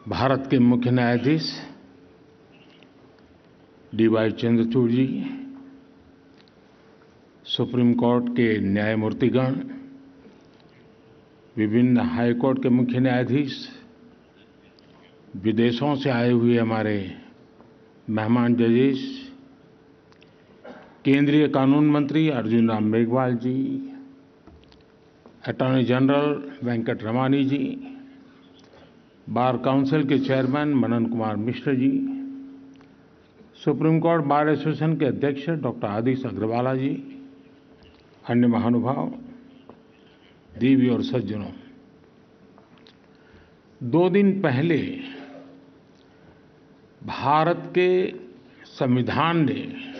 भारत के मुख्य न्यायाधीश डी.वाई. चंद्रचूड़ जी, सुप्रीम कोर्ट के न्यायमूर्तिगण, विभिन्न हाई कोर्ट के मुख्य न्यायाधीश, विदेशों से आए हुए हमारे मेहमान जजेस, केंद्रीय कानून मंत्री अर्जुन राम मेघवाल जी, अटॉर्नी जनरल वेंकट रमानी जी, बार काउंसिल के chairman Manan Kumar Mishra ji, supreme court bar association के अध्यक्ष डॉक्टर आदिश अग्रवाला जी, अन्य महानुभाव, देवी और सज्जनों, 2 दिन पहले भारत के संविधान ने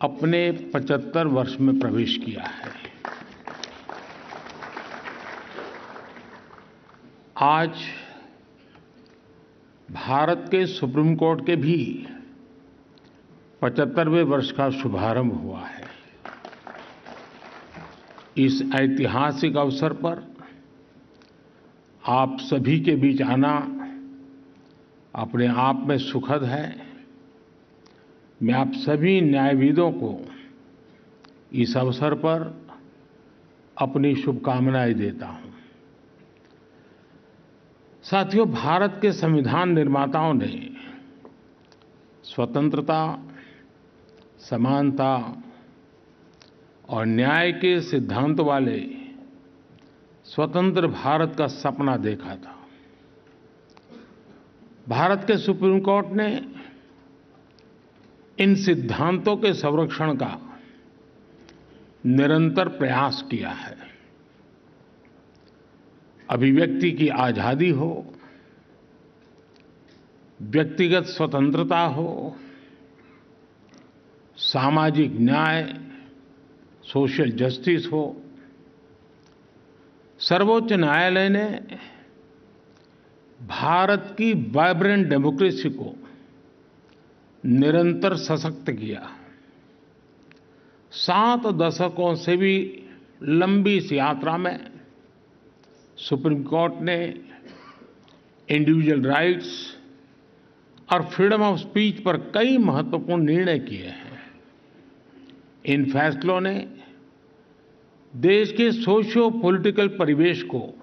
अपने 75 वर्ष में प्रवेश किया है। आज भारत के सुप्रीम कोर्ट के भी 75वें वर्ष का शुभारंभ हुआ है। इस ऐतिहासिक अवसर पर आप सभी के बीच आना अपने आप में सुखद है। मैं आप सभी न्यायविदों को इस अवसर पर अपनी शुभकामनाएं देता हूं। साथियों, भारत के संविधान निर्माताओं ने स्वतंत्रता, समानता और न्याय के सिद्धांतों वाले स्वतंत्र भारत का सपना देखा था। भारत के सुप्रीम कोर्ट ने इन सिद्धांतों के संरक्षण का निरंतर प्रयास किया है। अभिव्यक्ति की आजादी हो, व्यक्तिगत स्वतंत्रता हो, सामाजिक न्याय, सोशल जस्टिस हो, सर्वोच्च न्यायालय ने भारत की वाइब्रेंट डेमोक्रेसी को निरंतर सशक्त किया। 7 दशकों से भी लंबी इस यात्रा में सुप्रीम कोर्ट ने इंडिविजुअल राइट्स और फ्रीडम ऑफ स्पीच पर कई महत्वपूर्ण निर्णय किए हैं। इन फैसलों ने देश के सोशियो पॉलिटिकल परिवेश को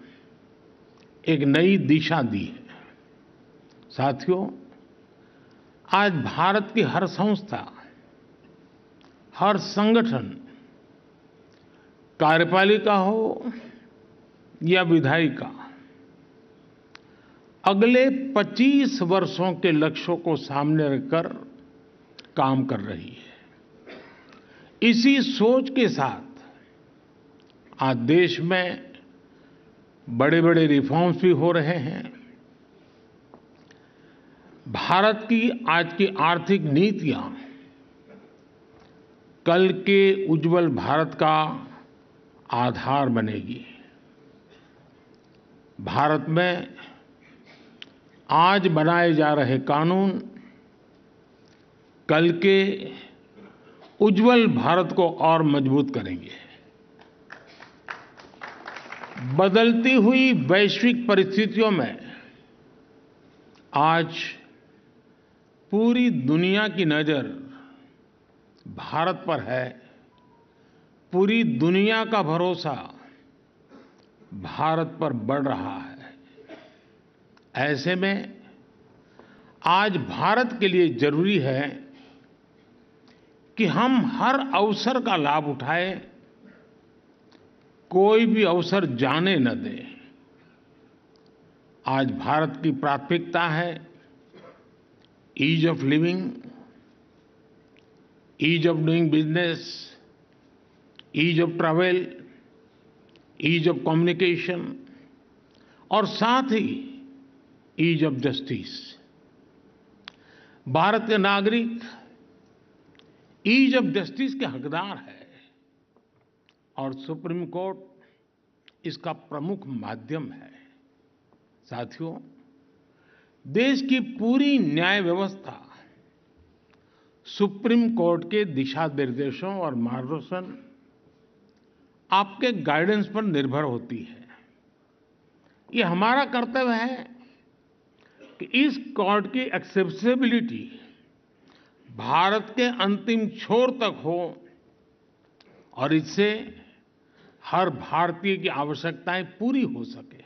एक नई दिशा दी है। साथियों, आज भारत की हर संस्था, हर संगठन, कार्यपालिका हो या विधायिका, अगले 25 वर्षों के लक्ष्यों को सामने रखकर काम कर रही है। इसी सोच के साथ आज देश में बड़े-बड़े रिफॉर्म्स भी हो रहे हैं। भारत की आज की आर्थिक नीतियां कल के उज्जवल भारत का आधार बनेगी। भारत में आज बनाए जा रहे कानून कल के उज्जवल भारत को और मजबूत करेंगे। बदलती हुई वैश्विक परिस्थितियों में आज पूरी दुनिया की नजर भारत पर है। पूरी दुनिया का भरोसा भारत पर बढ़ रहा है। ऐसे में आज भारत के लिए जरूरी है कि हम हर अवसर का लाभ उठाएं, कोई भी अवसर जाने न दें। आज भारत की प्राथमिकता है ease of living, ease of doing business, ease of travel, ease of communication और साथ ही ईज ऑफ जस्टिस। भारत के नागरिक ईज ऑफ जस्टिस के हकदार है और सुप्रीम कोर्ट इसका प्रमुख माध्यम है। साथियों, देश की पूरी न्याय व्यवस्था सुप्रीम कोर्ट के दिशा निर्देशों और मार्गदर्शन, आपके गाइडेंस पर निर्भर होती है। ये हमारा कर्तव्य है कि इस कोर्ट की एक्सेसिबिलिटी भारत के अंतिम छोर तक हो और इससे हर भारतीय की आवश्यकताएं पूरी हो सके।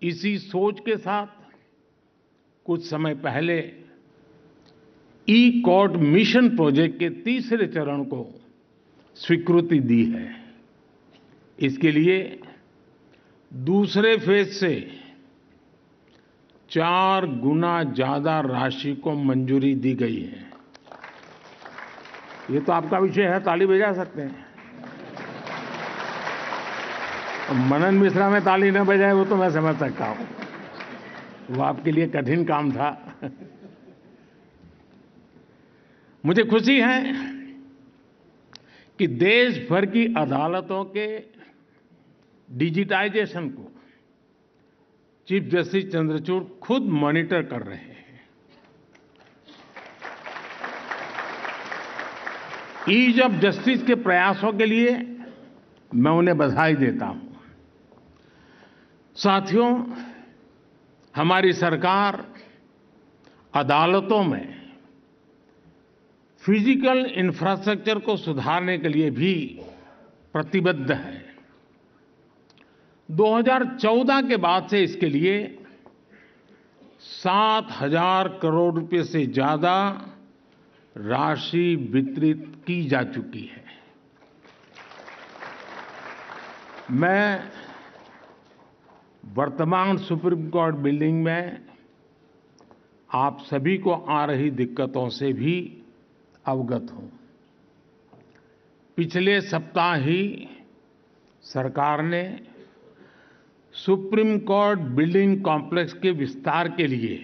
इसी सोच के साथ कुछ समय पहले ई कोर्ट मिशन प्रोजेक्ट के तीसरे चरण को स्वीकृति दी है। इसके लिए दूसरे फेज से 4 गुना ज्यादा राशि को मंजूरी दी गई है। ये तो आपका विषय है, ताली बजा सकते हैं। मनन मिश्रा में ताली न बजाए वो तो मैं समझ सकता हूं, वो आपके लिए कठिन काम था। मुझे खुशी है कि देश भर की अदालतों के डिजिटाइजेशन को चीफ जस्टिस चंद्रचूड़ खुद मॉनिटर कर रहे हैं। ईज ऑफ जस्टिस के प्रयासों के लिए मैं उन्हें बधाई देता हूं। साथियों, हमारी सरकार अदालतों में फिजिकल इंफ्रास्ट्रक्चर को सुधारने के लिए भी प्रतिबद्ध है। 2014 के बाद से इसके लिए 7,000 करोड़ रुपए से ज्यादा राशि वितरित की जा चुकी है। मैं वर्तमान सुप्रीम कोर्ट बिल्डिंग में आप सभी को आ रही दिक्कतों से भी अवगत हूं। पिछले सप्ताह ही सरकार ने सुप्रीम कोर्ट बिल्डिंग कॉम्प्लेक्स के विस्तार के लिए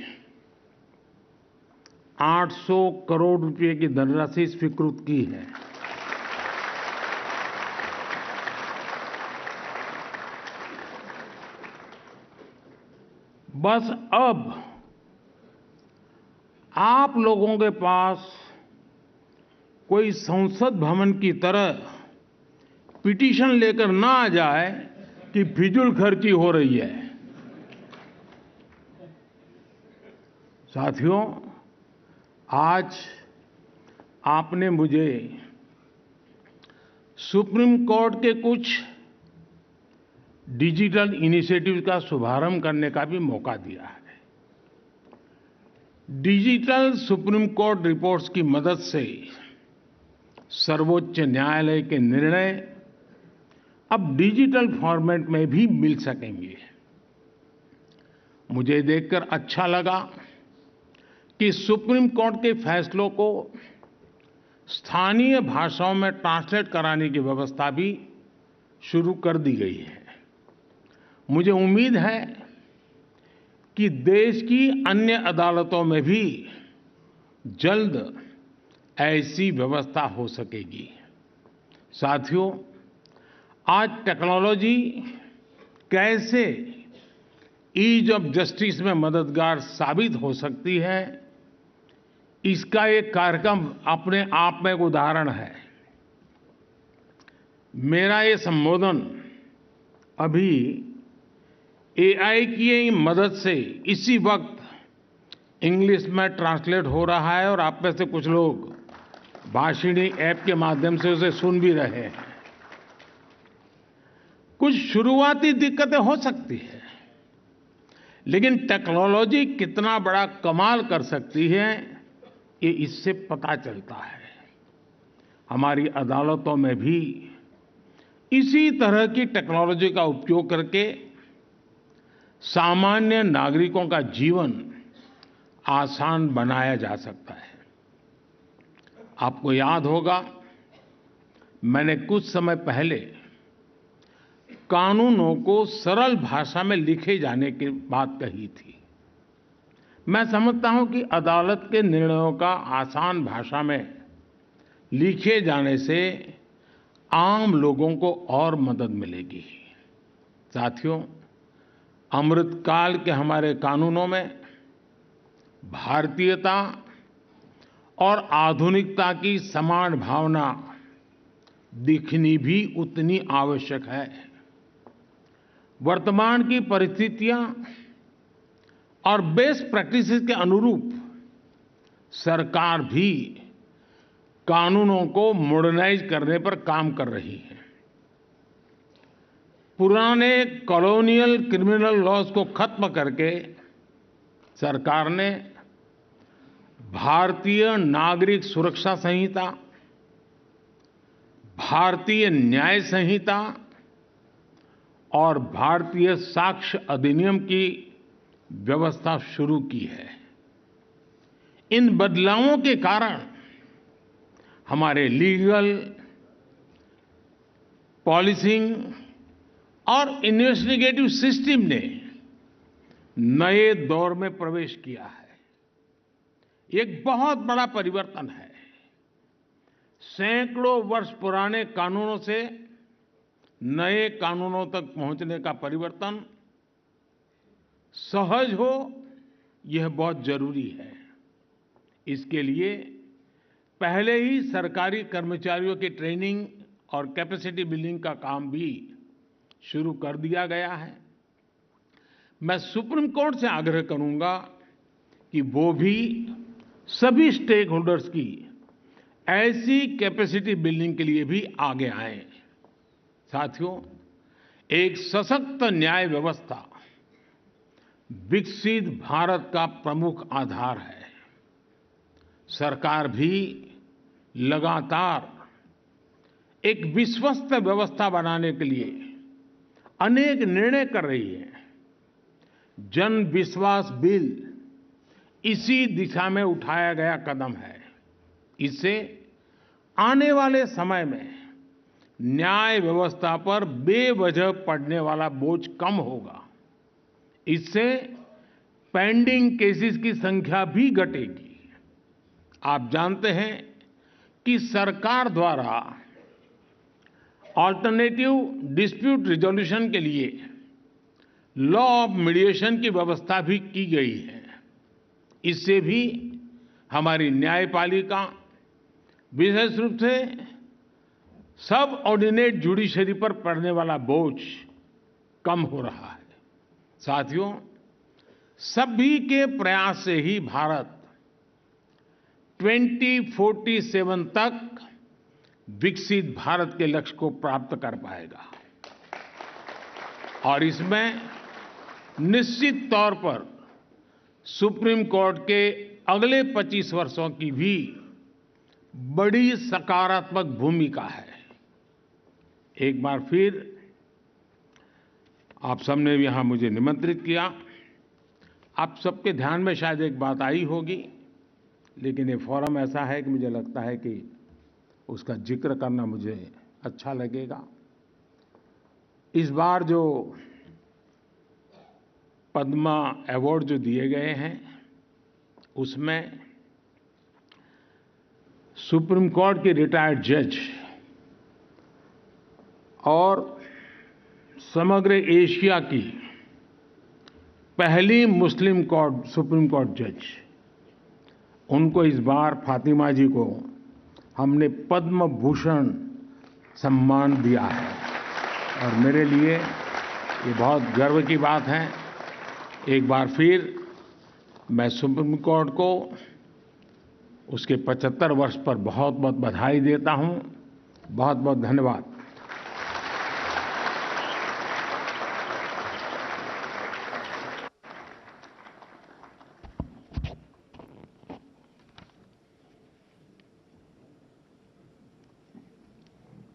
800 करोड़ रुपए की धनराशि स्वीकृत की है। बस अब आप लोगों के पास कोई संसद भवन की तरह पिटीशन लेकर ना आ जाए कि फिजूल खर्ची हो रही है। साथियों, आज आपने मुझे सुप्रीम कोर्ट के कुछ डिजिटल इनिशिएटिव का शुभारंभ करने का भी मौका दिया है। डिजिटल सुप्रीम कोर्ट रिपोर्ट्स की मदद से सर्वोच्च न्यायालय के निर्णय अब डिजिटल फॉर्मेट में भी मिल सकेंगे। मुझे देखकर अच्छा लगा कि सुप्रीम कोर्ट के फैसलों को स्थानीय भाषाओं में ट्रांसलेट कराने की व्यवस्था भी शुरू कर दी गई है। मुझे उम्मीद है कि देश की अन्य अदालतों में भी जल्द ऐसी व्यवस्था हो सकेगी। साथियों, आज टेक्नोलॉजी कैसे ईज ऑफ जस्टिस में मददगार साबित हो सकती है, इसका एक कार्यक्रम अपने आप में एक उदाहरण है। मेरा ये संबोधन अभी एआई की मदद से इसी वक्त इंग्लिश में ट्रांसलेट हो रहा है और आप में से कुछ लोग भाषिणी ऐप के माध्यम से उसे सुन भी रहे हैं। कुछ शुरुआती दिक्कतें हो सकती है, लेकिन टेक्नोलॉजी कितना बड़ा कमाल कर सकती है ये इससे पता चलता है। हमारी अदालतों में भी इसी तरह की टेक्नोलॉजी का उपयोग करके सामान्य नागरिकों का जीवन आसान बनाया जा सकता है। आपको याद होगा, मैंने कुछ समय पहले कानूनों को सरल भाषा में लिखे जाने की बात कही थी। मैं समझता हूं कि अदालत के निर्णयों का आसान भाषा में लिखे जाने से आम लोगों को और मदद मिलेगी। साथियों, अमृतकाल के हमारे कानूनों में भारतीयता और आधुनिकता की समान भावना दिखनी भी उतनी आवश्यक है। वर्तमान की परिस्थितियां और बेस्ट प्रैक्टिसेस के अनुरूप सरकार भी कानूनों को मॉडर्नाइज करने पर काम कर रही है। पुराने कॉलोनियल क्रिमिनल लॉज को खत्म करके सरकार ने भारतीय नागरिक सुरक्षा संहिता, भारतीय न्याय संहिता और भारतीय साक्ष्य अधिनियम की व्यवस्था शुरू की है। इन बदलावों के कारण हमारे लीगल, पॉलिसिंग और इन्वेस्टिगेटिव सिस्टम ने नए दौर में प्रवेश किया है। एक बहुत बड़ा परिवर्तन है। सैकड़ों वर्ष पुराने कानूनों से नए कानूनों तक पहुंचने का परिवर्तन सहज हो, यह बहुत जरूरी है। इसके लिए पहले ही सरकारी कर्मचारियों की ट्रेनिंग और कैपेसिटी बिल्डिंग का काम भी शुरू कर दिया गया है। मैं सुप्रीम कोर्ट से आग्रह करूंगा कि वो भी सभी स्टेक होल्डर्स की ऐसी कैपेसिटी बिल्डिंग के लिए भी आगे आएं। साथियों, एक सशक्त न्याय व्यवस्था विकसित भारत का प्रमुख आधार है। सरकार भी लगातार एक विश्वस्त व्यवस्था बनाने के लिए अनेक निर्णय कर रही है। जन विश्वास बिल इसी दिशा में उठाया गया कदम है। इससे आने वाले समय में न्याय व्यवस्था पर बेवजह पड़ने वाला बोझ कम होगा। इससे पेंडिंग केसेस की संख्या भी घटेगी। आप जानते हैं कि सरकार द्वारा अल्टरनेटिव डिस्प्यूट रिजोल्यूशन के लिए लॉ ऑफ मीडिएशन की व्यवस्था भी की गई है। इससे भी हमारी न्यायपालिका, विशेष रूप से सब ऑर्डिनेट जुडिशरी पर पड़ने वाला बोझ कम हो रहा है। साथियों, सभी के प्रयास से ही भारत 2047 तक विकसित भारत के लक्ष्य को प्राप्त कर पाएगा और इसमें निश्चित तौर पर सुप्रीम कोर्ट के अगले 25 वर्षों की भी बड़ी सकारात्मक भूमिका है। एक बार फिर आप सबने यहां मुझे निमंत्रित किया। आप सबके ध्यान में शायद एक बात आई होगी, लेकिन ये फोरम ऐसा है कि मुझे लगता है कि उसका जिक्र करना मुझे अच्छा लगेगा। इस बार जो पद्मा अवार्ड जो दिए गए हैं, उसमें सुप्रीम कोर्ट के रिटायर्ड जज और समग्र एशिया की पहली मुस्लिम सुप्रीम कोर्ट जज, उनको इस बार फातिमा जी को हमने पद्म भूषण सम्मान दिया है और मेरे लिए ये बहुत गर्व की बात है। एक बार फिर मैं सुप्रीम कोर्ट को उसके 75 वर्ष पर बहुत बहुत बधाई देता हूं। बहुत बहुत धन्यवाद।